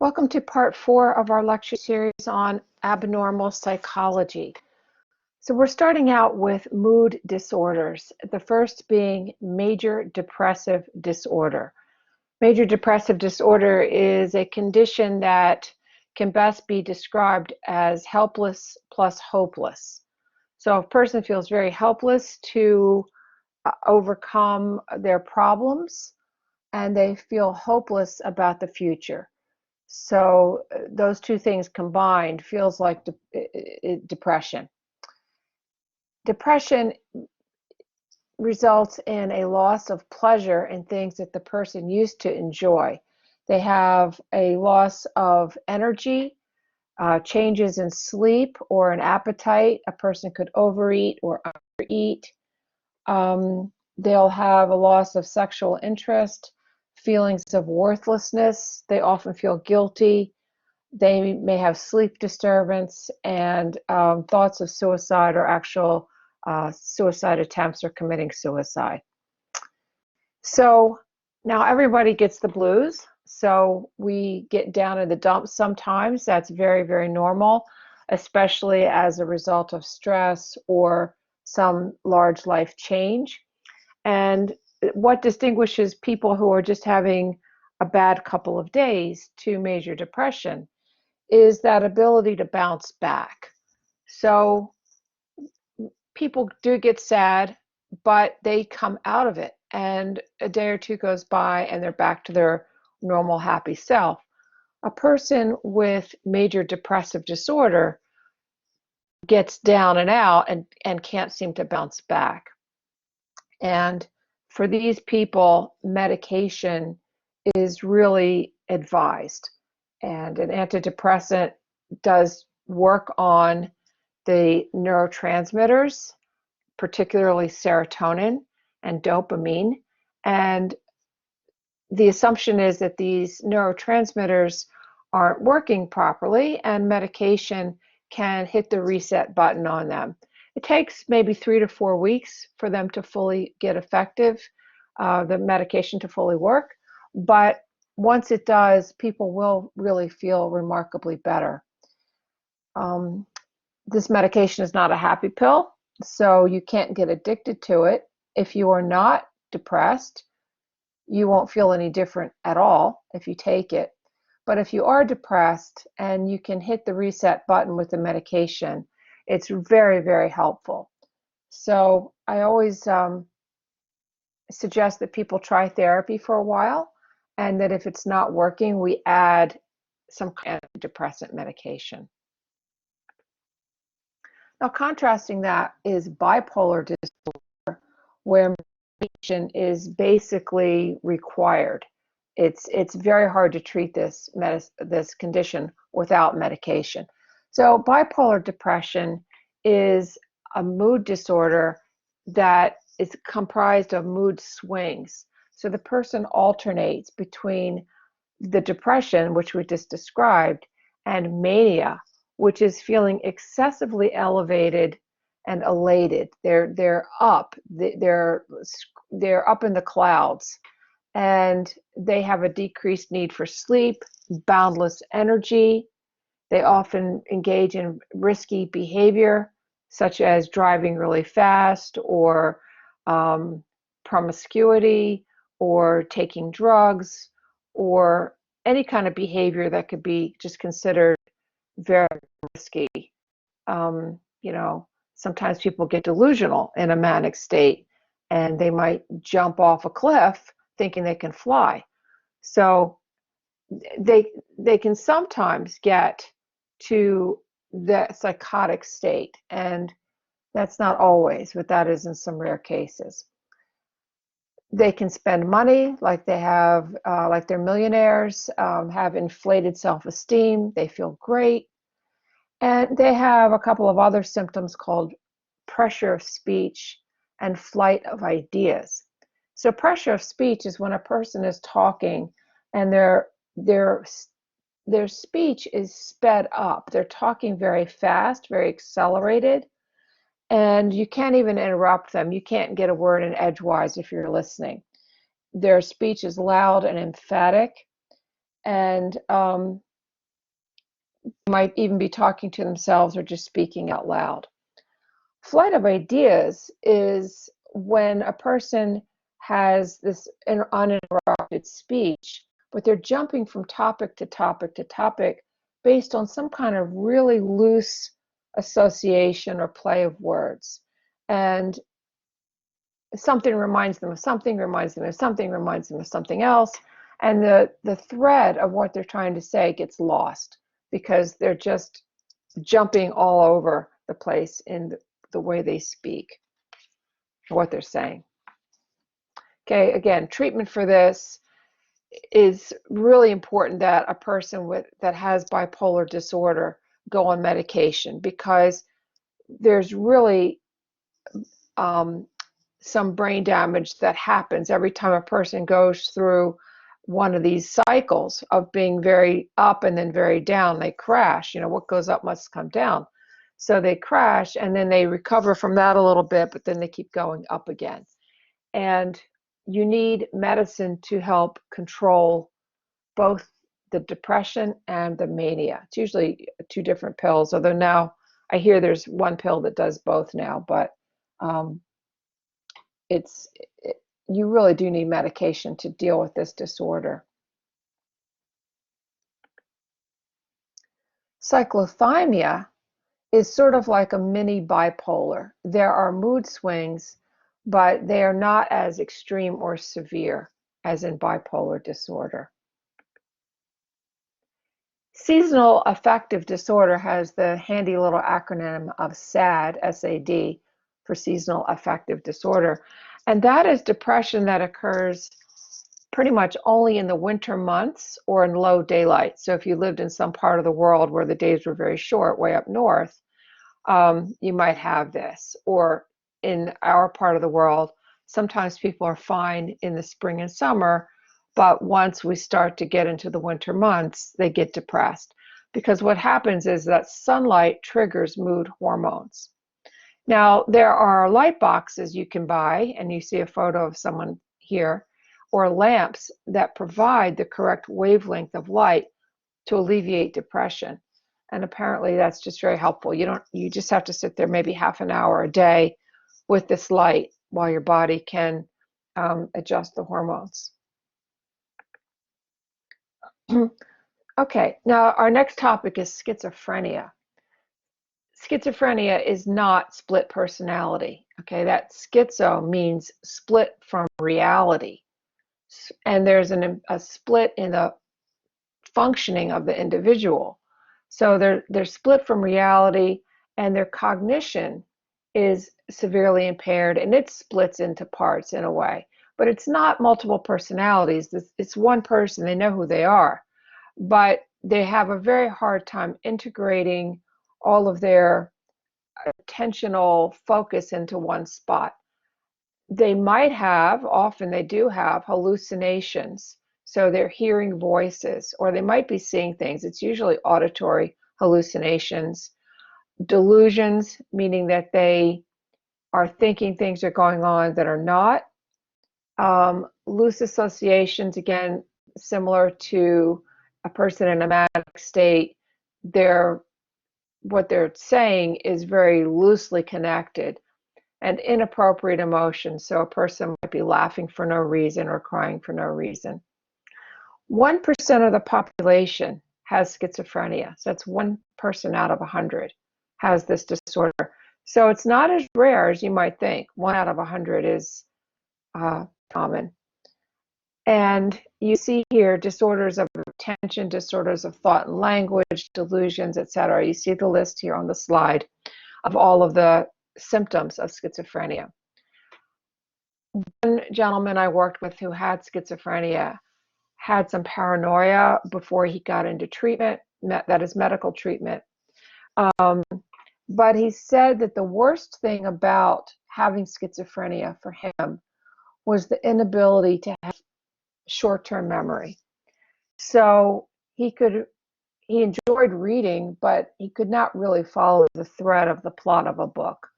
Welcome to part 4 of our lecture series on abnormal psychology. So we're starting out with mood disorders, the first being major depressive disorder. Major depressive disorder is a condition that can best be described as helpless plus hopeless. So if a person feels very helpless to overcome their problems, and they feel hopeless about the future. So those two things combined feels like depression. Depression results in a loss of pleasure in things that the person used to enjoy. They have a loss of energy, changes in sleep or an appetite. A person could overeat or undereat. They'll have a loss of sexual interest, feelings of worthlessness. They often feel guilty. They may have sleep disturbance and thoughts of suicide or actual suicide attempts or committing suicide. So now everybody gets the blues. So we get down in the dumps sometimes. That's very, very normal, especially as a result of stress or some large life change. And what distinguishes people who are just having a bad couple of days to major depression is that ability to bounce back. So people do get sad, but they come out of it, and a day or two goes by and they're back to their normal happy self. A person with major depressive disorder gets down and out and can't seem to bounce back. And for these people, medication is really advised. And an antidepressant does work on the neurotransmitters, particularly serotonin and dopamine. And the assumption is that these neurotransmitters aren't working properly, and medication can hit the reset button on them. It takes maybe 3 to 4 weeks for them to fully get effective, the medication to fully work. But once it does, people will really feel remarkably better. This medication is not a happy pill, so you can't get addicted to it. If you are not depressed, you won't feel any different at all if you take it. But if you are depressed and you can hit the reset button with the medication, it's very, very helpful. So I always suggest that people try therapy for a while, and that if it's not working, we add some kind of antidepressant medication. Now, contrasting that is bipolar disorder, where medication is basically required. It's very hard to treat this condition without medication. So bipolar depression is a mood disorder that is comprised of mood swings. So the person alternates between the depression, which we just described, and mania, which is feeling excessively elevated and elated. They're up. They're up in the clouds, and they have a decreased need for sleep, boundless energy. They often engage in risky behavior, such as driving really fast, or promiscuity, or taking drugs, or any kind of behavior that could be just considered very risky. Sometimes people get delusional in a manic state, and they might jump off a cliff thinking they can fly. So they can sometimes get to the psychotic state, and that's not always, but that is in some rare cases. They can spend money like they have, like they're millionaires, have inflated self-esteem, they feel great, and they have a couple of other symptoms called pressure of speech and flight of ideas. So pressure of speech is when a person is talking and their speech is sped up. They're talking very fast, very accelerated, and you can't even interrupt them. You can't get a word in edgewise if you're listening. Their speech is loud and emphatic, and might even be talking to themselves or just speaking out loud. Flight of ideas is when a person has this uninterrupted speech, but they're jumping from topic to topic to topic based on some kind of really loose association or play of words. And something reminds them of something, reminds them of something, reminds them of something else. And the thread of what they're trying to say gets lost because they're just jumping all over the place in the way they speak, what they're saying. Okay, again, treatment for this is really important that a person that has bipolar disorder go on medication because there's really some brain damage that happens every time a person goes through one of these cycles of being very up and then very down. They crash. What goes up must come down. So they crash and then they recover from that a little bit, but then they keep going up again. And you need medicine to help control both the depression and the mania. It's usually 2 different pills, although now I hear there's one pill that does both now, but you really do need medication to deal with this disorder. Cyclothymia is sort of like a mini bipolar. There are mood swings, but they are not as extreme or severe as in bipolar disorder. Seasonal affective disorder has the handy little acronym of SAD, S-A-D, for seasonal affective disorder. And that is depression that occurs pretty much only in the winter months or in low daylight. So if you lived in some part of the world where the days were very short, way up north, you might have this. Or in our part of the world, sometimes people are fine in the spring and summer, but once we start to get into the winter months, they get depressed. Because what happens is that sunlight triggers mood hormones. Now, there are light boxes you can buy, and you see a photo of someone here, or lamps that provide the correct wavelength of light to alleviate depression. And apparently that's just very helpful. You just have to sit there maybe half an hour a day with this light while your body can adjust the hormones. Okay, now our next topic is schizophrenia. Schizophrenia is not split personality. Okay, that schizo means split from reality. And there's a split in the functioning of the individual. So they're split from reality, and their cognition is severely impaired, and it splits into parts in a way. But it's not multiple personalities. It's one person. They know who they are. But they have a very hard time integrating all of their attentional focus into one spot. They might have, often they do have, hallucinations. So they're hearing voices, or they might be seeing things. It's usually auditory hallucinations. Delusions, meaning that they are thinking things are going on that are not. Loose associations, again, similar to a person in a manic state, what they're saying is very loosely connected. And inappropriate emotions. So a person might be laughing for no reason or crying for no reason. 1% of the population has schizophrenia. So that's 1 person out of 100 has this disorder. So it's not as rare as you might think. 1 out of 100 is common. And you see here disorders of attention, disorders of thought and language, delusions, etc. You see the list here on the slide of all of the symptoms of schizophrenia. One gentleman I worked with who had schizophrenia had some paranoia before he got into treatment, that is medical treatment. But he said that the worst thing about having schizophrenia for him was the inability to have short-term memory. So he enjoyed reading, but he could not really follow the thread of the plot of a book.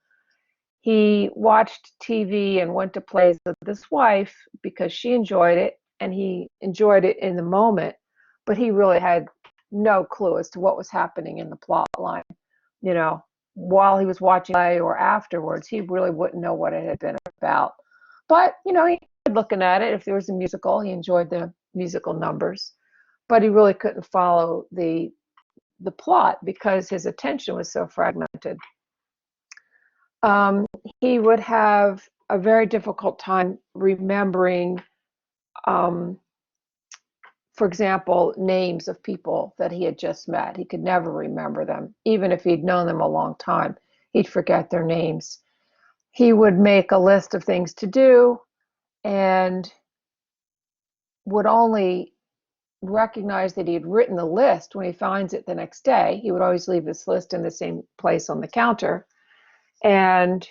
He watched TV and went to plays with his wife because she enjoyed it, and he enjoyed it in the moment, but he really had no clue as to what was happening in the plot line. You know, while he was watching play or afterwards, he really wouldn't know what it had been about. But, you know, he enjoyed looking at it. If there was a musical, he enjoyed the musical numbers. But he really couldn't follow the plot because his attention was so fragmented. He would have a very difficult time remembering, um, for example, names of people that he had just met. He could never remember them, even if he'd known them a long time. He'd forget their names. He would make a list of things to do and would only recognize that he had written the list when he finds it the next day. He would always leave this list in the same place on the counter. And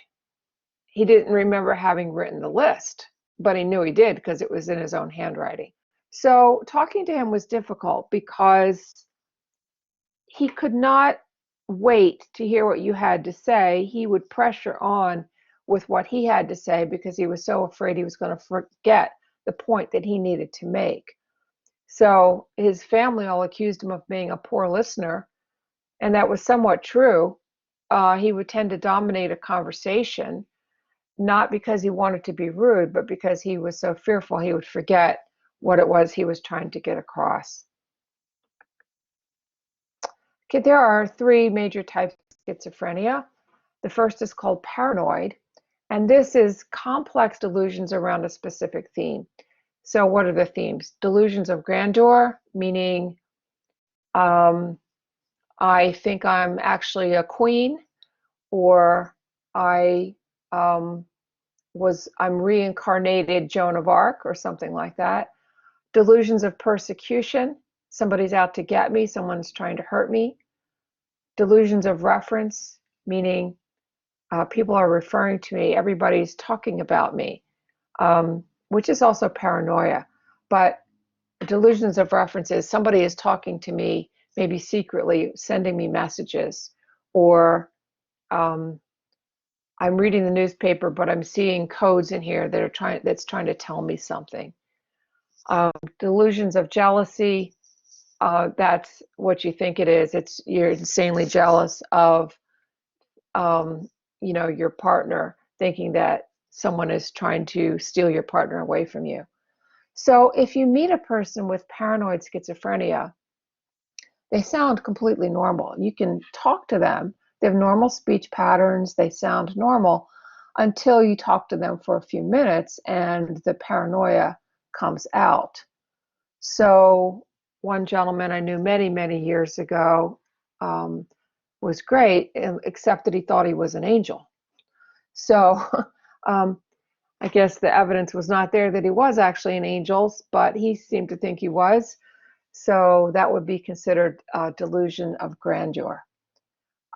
he didn't remember having written the list, but he knew he did because it was in his own handwriting. So talking to him was difficult because he could not wait to hear what you had to say. He would pressure on with what he had to say because he was so afraid he was going to forget the point that he needed to make. So his family all accused him of being a poor listener, and that was somewhat true. He would tend to dominate a conversation, not because he wanted to be rude, but because he was so fearful he would forget what it was he was trying to get across. Okay, there are three major types of schizophrenia. The first is called paranoid, and this is complex delusions around a specific theme. So what are the themes? Delusions of grandeur, meaning I think I'm actually a queen, or I'm reincarnated Joan of Arc or something like that. Delusions of persecution, somebody's out to get me, someone's trying to hurt me. Delusions of reference, meaning people are referring to me, everybody's talking about me, which is also paranoia. But delusions of reference is somebody is talking to me, maybe secretly sending me messages, or I'm reading the newspaper, but I'm seeing codes in here that's trying to tell me something. Delusions of jealousy, that's what you think it is. You're insanely jealous of your partner, thinking that someone is trying to steal your partner away from you. So if you meet a person with paranoid schizophrenia, they sound completely normal. You can talk to them. They have normal speech patterns. They sound normal until you talk to them for a few minutes and the paranoia comes out. So one gentleman I knew many, many years ago was great, except that he thought he was an angel. So I guess the evidence was not there that he was actually an angel, but he seemed to think he was. So that would be considered a delusion of grandeur.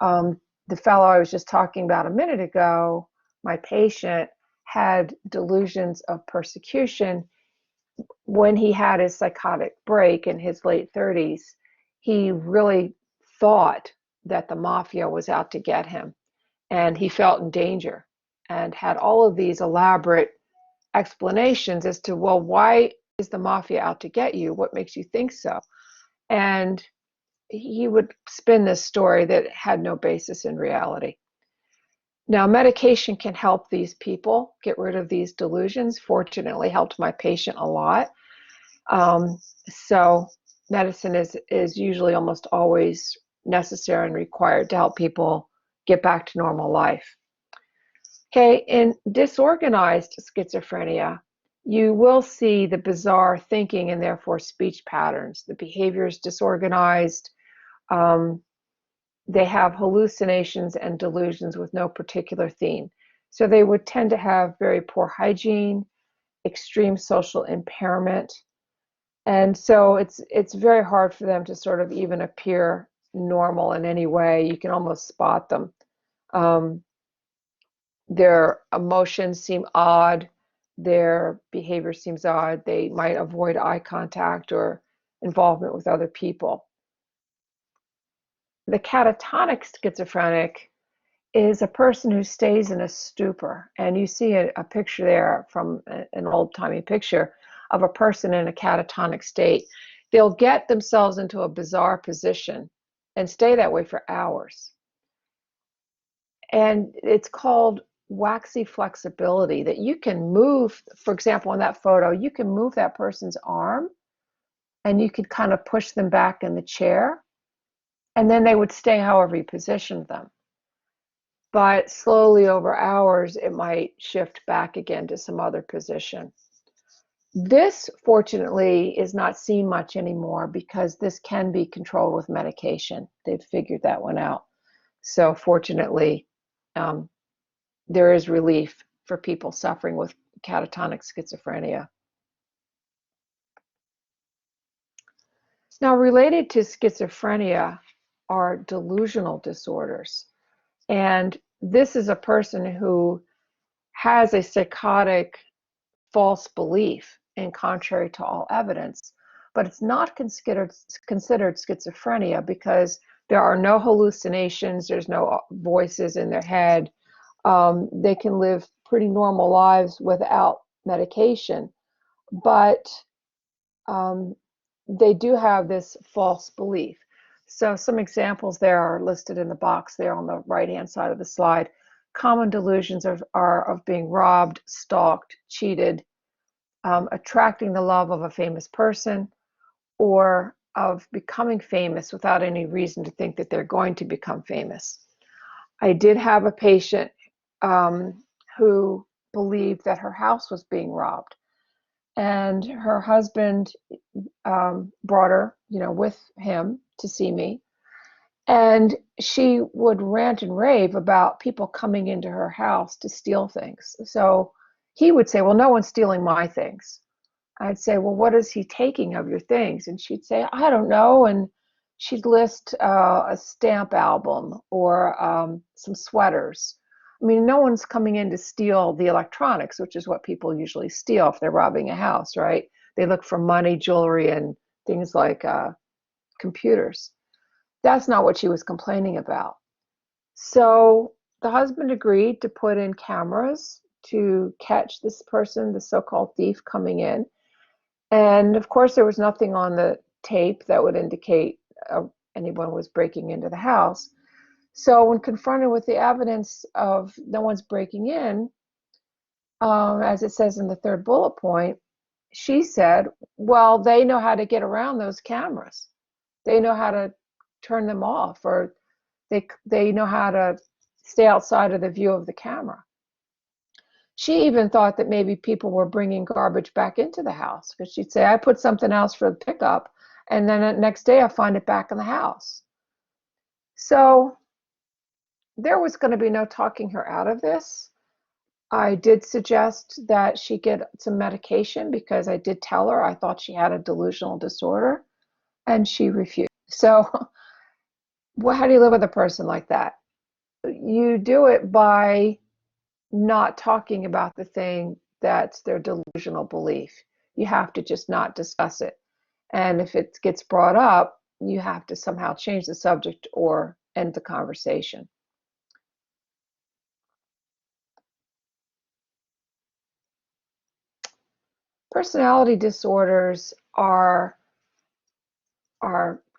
The fellow I was just talking about a minute ago, my patient, had delusions of persecution when he had his psychotic break in his late 30s. He really thought that the mafia was out to get him, and he felt in danger and had all of these elaborate explanations as to, well, why is the mafia out to get you? What makes you think so? And he would spin this story that had no basis in reality. Now, medication can help these people get rid of these delusions. Fortunately, helped my patient a lot. So medicine is usually almost always necessary and required to help people get back to normal life. Okay, in disorganized schizophrenia, you will see the bizarre thinking and therefore speech patterns. The behavior is disorganized. They have hallucinations and delusions with no particular theme. So they would tend to have very poor hygiene, extreme social impairment. And so it's very hard for them to sort of even appear normal in any way. You can almost spot them. Their emotions seem odd. Their behavior seems odd. They might avoid eye contact or involvement with other people. The catatonic schizophrenic is a person who stays in a stupor. And you see a picture there from an old-timey picture of a person in a catatonic state. They'll get themselves into a bizarre position and stay that way for hours. And it's called waxy flexibility, that you can move, for example, in that photo, you can move that person's arm and you could kind of push them back in the chair, and then they would stay however you positioned them. But slowly over hours, it might shift back again to some other position. This, fortunately, is not seen much anymore because this can be controlled with medication. They've figured that one out. So fortunately, there is relief for people suffering with catatonic schizophrenia. Now, related to schizophrenia are delusional disorders. And this is a person who has a psychotic false belief, and contrary to all evidence, but it's not considered schizophrenia because there are no hallucinations, there's no voices in their head. They can live pretty normal lives without medication, but they do have this false belief. So some examples there are listed in the box there on the right-hand side of the slide. Common delusions are of being robbed, stalked, cheated, attracting the love of a famous person, or of becoming famous without any reason to think that they're going to become famous. I did have a patient who believed that her house was being robbed, and her husband brought her, with him to see me, and she would rant and rave about people coming into her house to steal things. So he would say, "Well, no one's stealing my things." I'd say, "Well, what is he taking of your things?" And she'd say, "I don't know." And she'd list a stamp album or some sweaters. I mean, no one's coming in to steal the electronics, which is what people usually steal if they're robbing a house, right? They look for money, jewelry, and things like computers. That's not what she was complaining about. So the husband agreed to put in cameras to catch this person, the so-called thief, coming in. And of course, there was nothing on the tape that would indicate anyone was breaking into the house. So when confronted with the evidence of no one's breaking in, as it says in the third bullet point, she said, "Well, they know how to get around those cameras. They know how to turn them off, or they know how to stay outside of the view of the camera." She even thought that maybe people were bringing garbage back into the house, because she'd say, "I put something else for the pickup, and then the next day I find it back in the house." So there was going to be no talking her out of this. I did suggest that she get some medication because I did tell her I thought she had a delusional disorder, and she refused. So how do you live with a person like that? You do it by not talking about the thing that's their delusional belief. You have to just not discuss it. And if it gets brought up, you have to somehow change the subject or end the conversation. Personality disorders are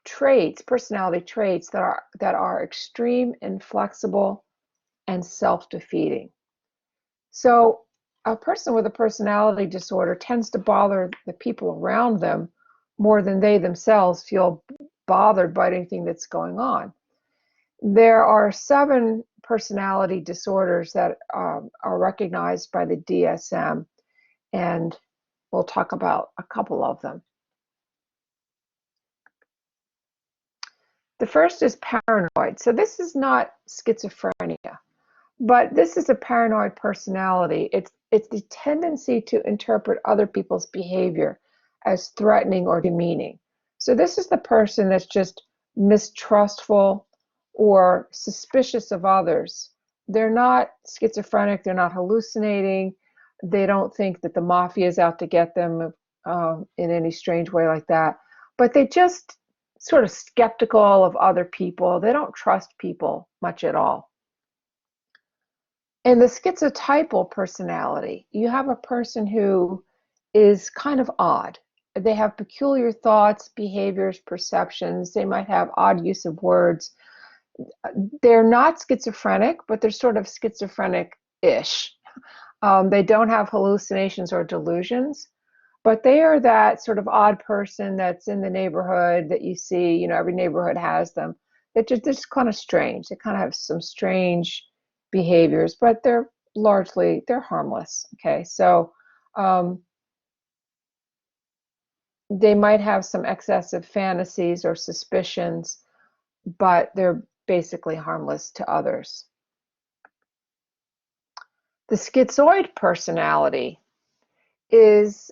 traits, personality traits that are extreme, inflexible, and self-defeating. So a person with a personality disorder tends to bother the people around them more than they themselves feel bothered by anything that's going on. There are 7 personality disorders that are recognized by the DSM, and we'll talk about a couple of them. The first is paranoid. So this is not schizophrenia, but this is a paranoid personality. It's the tendency to interpret other people's behavior as threatening or demeaning. So this is the person that's just mistrustful or suspicious of others. They're not schizophrenic, they're not hallucinating, they don't think that the mafia is out to get them in any strange way like that, but they just sort of skeptical of other people. They don't trust people much at all. In the schizotypal personality, you have a person who is kind of odd. they have peculiar thoughts, behaviors, perceptions. They might have odd use of words. They're not schizophrenic, but they're sort of schizophrenic-ish. They don't have hallucinations or delusions, but they are that sort of odd person that's in the neighborhood that you see, every neighborhood has them. They're just kind of strange. They kind of have some strange behaviors, but they're harmless. Okay, so um, they might have some excessive fantasies or suspicions, but they're basically harmless to others. The schizoid personality is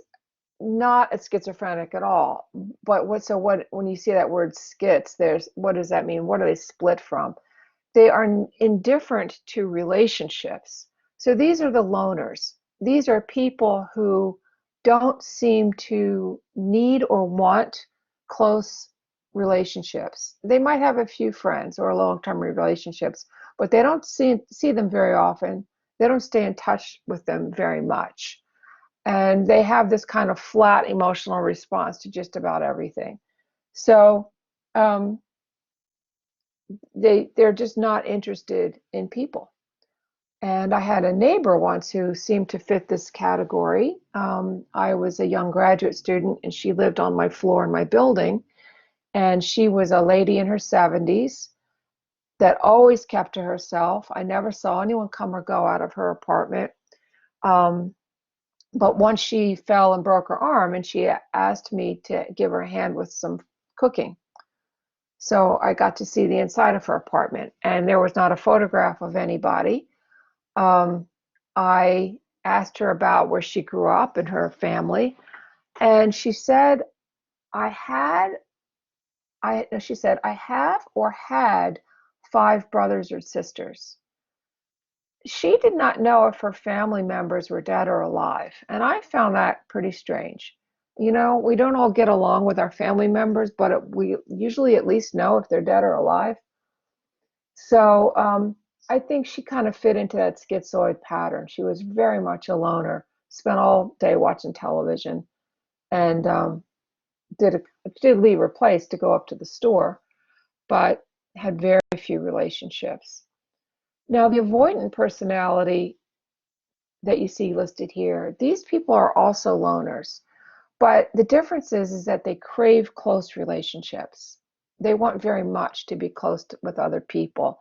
not a schizophrenic at all. But when you see that word schiz, what does that mean? What are they split from? They are indifferent to relationships. So these are the loners. These are people who don't seem to need or want close relationships. They might have a few friends or long-term relationships, but they don't see them very often. They don't stay in touch with them very much. And they have this kind of flat emotional response to just about everything. So um, they're just not interested in people. And I had a neighbor once who seemed to fit this category. I was a young graduate student, and she lived on my floor in my building. And she was a lady in her 70s that always kept to herself. I never saw anyone come or go out of her apartment. Um, but once she fell and broke her arm, and she asked me to give her a hand with some cooking. So I got to see the inside of her apartment, and there was not a photograph of anybody. Um, I asked her about where she grew up and her family, and she said, I had, I, no, she said, I have or had 5 brothers or sisters. She did not know if her family members were dead or alive, and I found that pretty strange. We don't all get along with our family members, but we usually at least know if they're dead or alive. So I think she kind of fit into that schizoid pattern. She was very much a loner, spent all day watching television, and did leave her place to go up to the store, but had very few relationships. Now, the avoidant personality that you see listed here, these people are also loners, but the difference is that they crave close relationships. They want very much to be close with other people.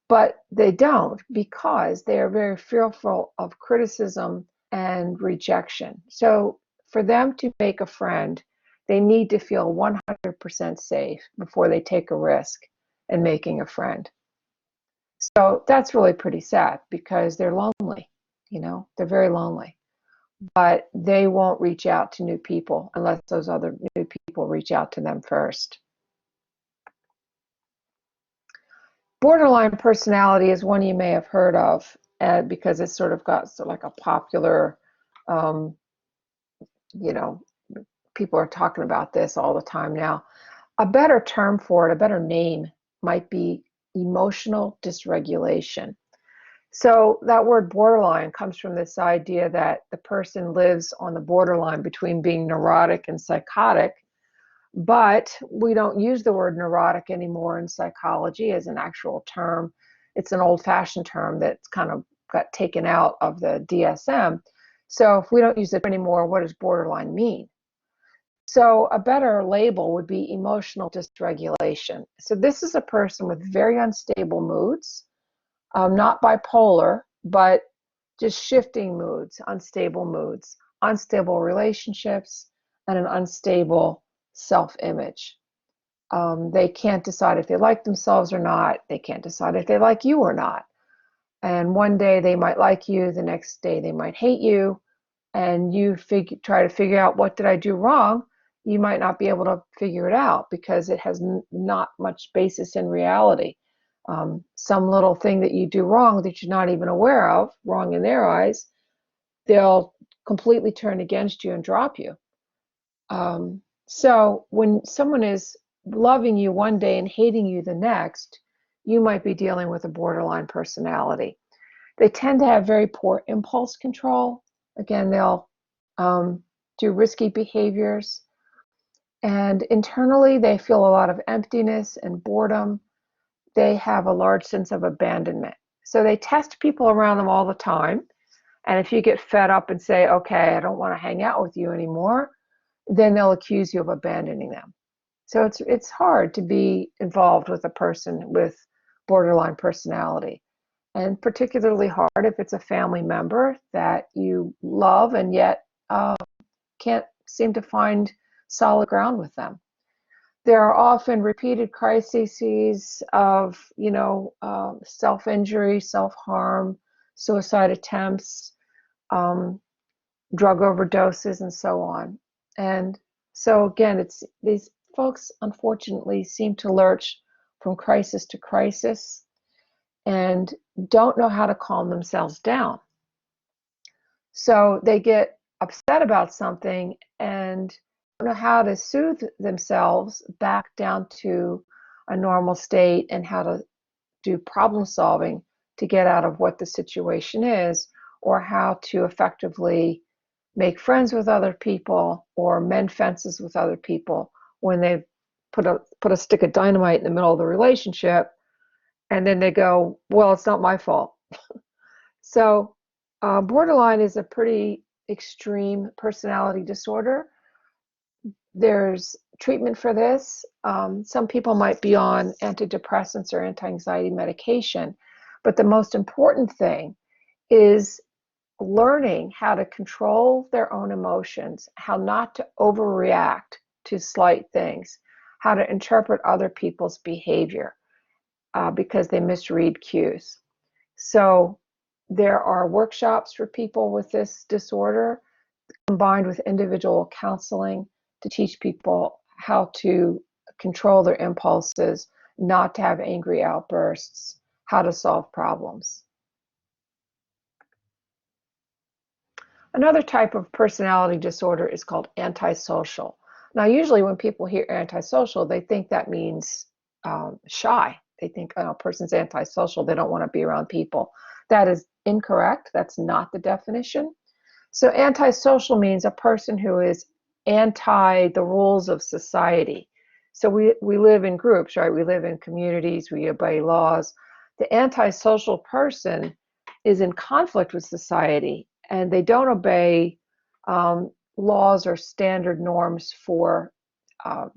But they don't, because they are very fearful of criticism and rejection. So for them to make a friend, they need to feel 100% safe before they take a risk in making a friend. So that's really pretty sad because they're lonely, they're very lonely. But they won't reach out to new people unless those other new people reach out to them first. Borderline personality is one you may have heard of, because it's sort of got like a popular, um, you know, people are talking about this all the time now. A better term for it, a better name, might be emotional dysregulation. So that word borderline comes from this idea that the person lives on the borderline between being neurotic and psychotic. But we don't use the word neurotic anymore in psychology as an actual term. It's an old-fashioned term that's kind of got taken out of the DSM. So if we don't use it anymore, what does borderline mean? So a better label would be emotional dysregulation. So this is a person with very unstable moods, not bipolar, but just shifting moods, unstable relationships, and an unstable self-image. They can't decide if they like themselves or not. They can't decide if they like you or not. And one day they might like you, the next day they might hate you, and you try to figure out what did I do wrong. You might not be able to figure it out because it has not much basis in reality. Some little thing that you do wrong that you're not even aware of, wrong in their eyes, they'll completely turn against you and drop you. So when someone is loving you one day and hating you the next, you might be dealing with a borderline personality. They tend to have very poor impulse control. Again, they'll do risky behaviors. And internally, they feel a lot of emptiness and boredom. They have a large sense of abandonment. So they test people around them all the time. And if you get fed up and say, okay, I don't want to hang out with you anymore, then they'll accuse you of abandoning them. So it's hard to be involved with a person with borderline personality, and particularly hard if it's a family member that you love and yet can't seem to find solid ground with them. There are often repeated crises of, self-injury, self-harm, suicide attempts, um, drug overdoses, and so on. And so again, it's these folks unfortunately seem to lurch from crisis to crisis and don't know how to calm themselves down. So they get upset about something and don't know how to soothe themselves back down to a normal state and how to do problem solving to get out of what the situation is, or how to effectively make friends with other people or mend fences with other people when they've put a stick of dynamite in the middle of the relationship, and then they go, well, it's not my fault. So borderline is a pretty extreme personality disorder. There's treatment for this. Some people might be on antidepressants or anti-anxiety medication, but the most important thing is learning how to control their own emotions, how not to overreact to slight things, how to interpret other people's behavior because they misread cues. So there are workshops for people with this disorder combined with individual counseling to teach people how to control their impulses, not to have angry outbursts, how to solve problems. Another type of personality disorder is called antisocial. Now, usually when people hear antisocial, they think that means shy. They think, oh, a person's antisocial, they don't want to be around people. That is incorrect. That's not the definition. So antisocial means a person who is anti the rules of society. So we live in groups, right? We live in communities, we obey laws. The antisocial person is in conflict with society and they don't obey laws or standard norms for um,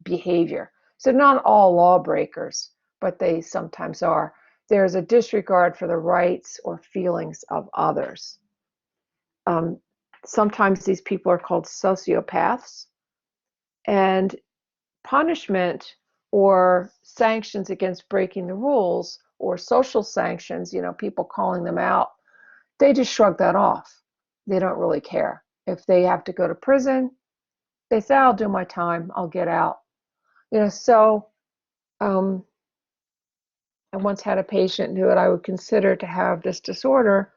behavior. So not all lawbreakers, but they sometimes are. There's a disregard for the rights or feelings of others. Um, Sometimes these people are called sociopaths, and punishment or sanctions against breaking the rules or social sanctions, people calling them out, they just shrug that off. They don't really care. If they have to go to prison, they say, I'll do my time, I'll get out. So um, I once had a patient who I would consider to have this disorder,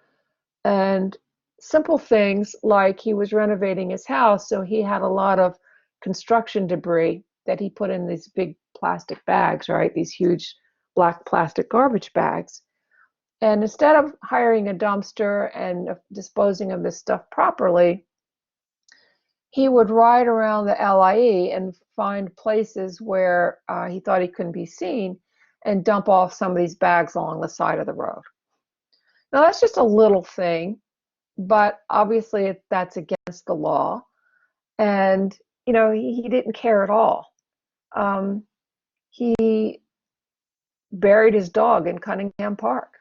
and simple things like he was renovating his house, so he had a lot of construction debris that he put in these big plastic bags, right? These huge black plastic garbage bags. And instead of hiring a dumpster and disposing of this stuff properly, he would ride around the LIE and find places where he thought he couldn't be seen and dump off some of these bags along the side of the road. Now, that's just a little thing, but obviously that's against the law. And, he didn't care at all. He buried his dog in Cunningham Park.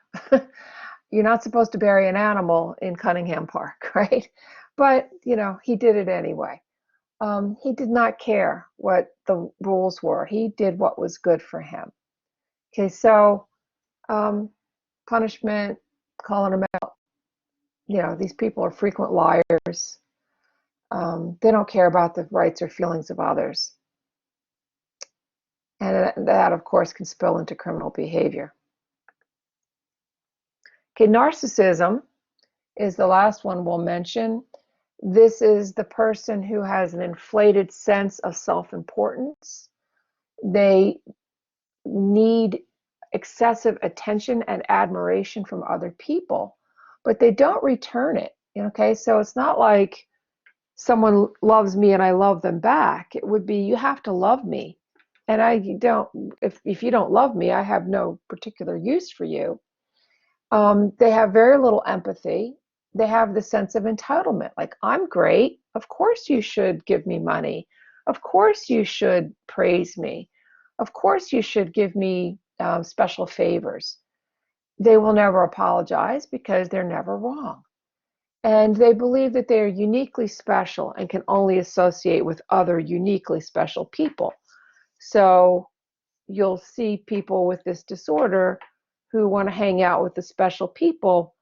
You're not supposed to bury an animal in Cunningham Park, right? But, he did it anyway. He did not care what the rules were. He did what was good for him. Okay, so punishment, calling him out. These people are frequent liars. They don't care about the rights or feelings of others. And that, of course, can spill into criminal behavior. Okay, narcissism is the last one we'll mention. This is the person who has an inflated sense of self-importance. They need excessive attention and admiration from other people, but they don't return it. Okay, so it's not like someone loves me and I love them back. It would be, you have to love me. And I don't, if you don't love me, I have no particular use for you. They have very little empathy. They have the sense of entitlement. Like, I'm great. Of course you should give me money. Of course you should praise me. Of course you should give me special favors. They will never apologize because they're never wrong. And they believe that they are uniquely special and can only associate with other uniquely special people. So you'll see people with this disorder who want to hang out with the special people,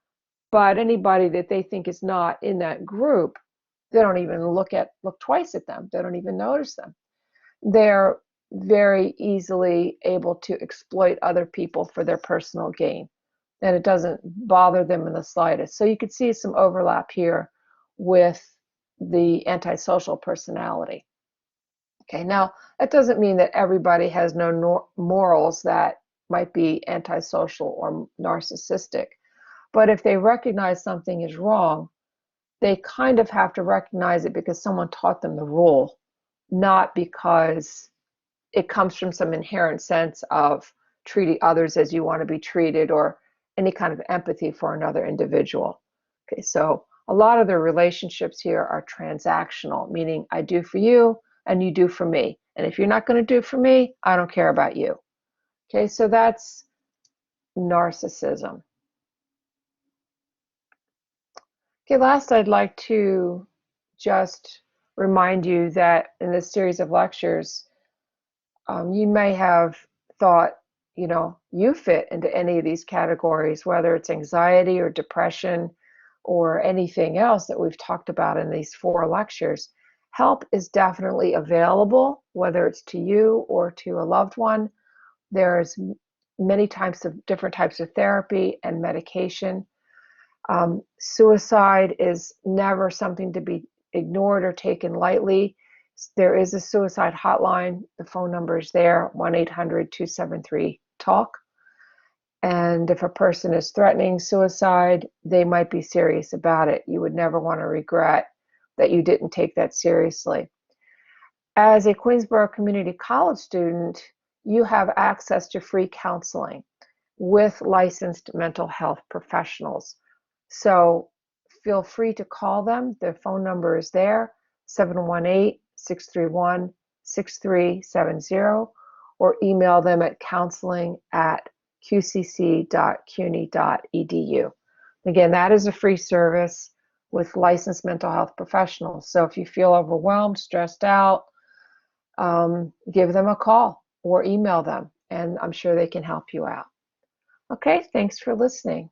but anybody that they think is not in that group, they don't even look twice at them. They don't even notice them. They're very easily able to exploit other people for their personal gain, and it doesn't bother them in the slightest. So you could see some overlap here with the antisocial personality. Okay, now that doesn't mean that everybody has no morals that might be antisocial or narcissistic. But if they recognize something is wrong, they kind of have to recognize it because someone taught them the rule, not because it comes from some inherent sense of treating others as you want to be treated or any kind of empathy for another individual. Okay, so a lot of their relationships here are transactional, meaning I do for you and you do for me. And if you're not going to do for me, I don't care about you. Okay, so that's narcissism. Okay, last I'd like to just remind you that in this series of lectures, you may have thought, you fit into any of these categories, whether it's anxiety or depression or anything else that we've talked about in these 4 lectures. Help is definitely available, whether it's to you or to a loved one. There's many different types of therapy and medication. Suicide is never something to be ignored or taken lightly. There is a suicide hotline. The phone number is there, 1-800-273-TALK. And if a person is threatening suicide, they might be serious about it. You would never want to regret that you didn't take that seriously. As a Queensborough Community College student, you have access to free counseling with licensed mental health professionals. So feel free to call them. Their phone number is there, 718-631-6370, or email them at counseling@qcc.cuny.edu. Again, that is a free service with licensed mental health professionals. So if you feel overwhelmed, stressed out, give them a call or email them, and I'm sure they can help you out. Okay, thanks for listening.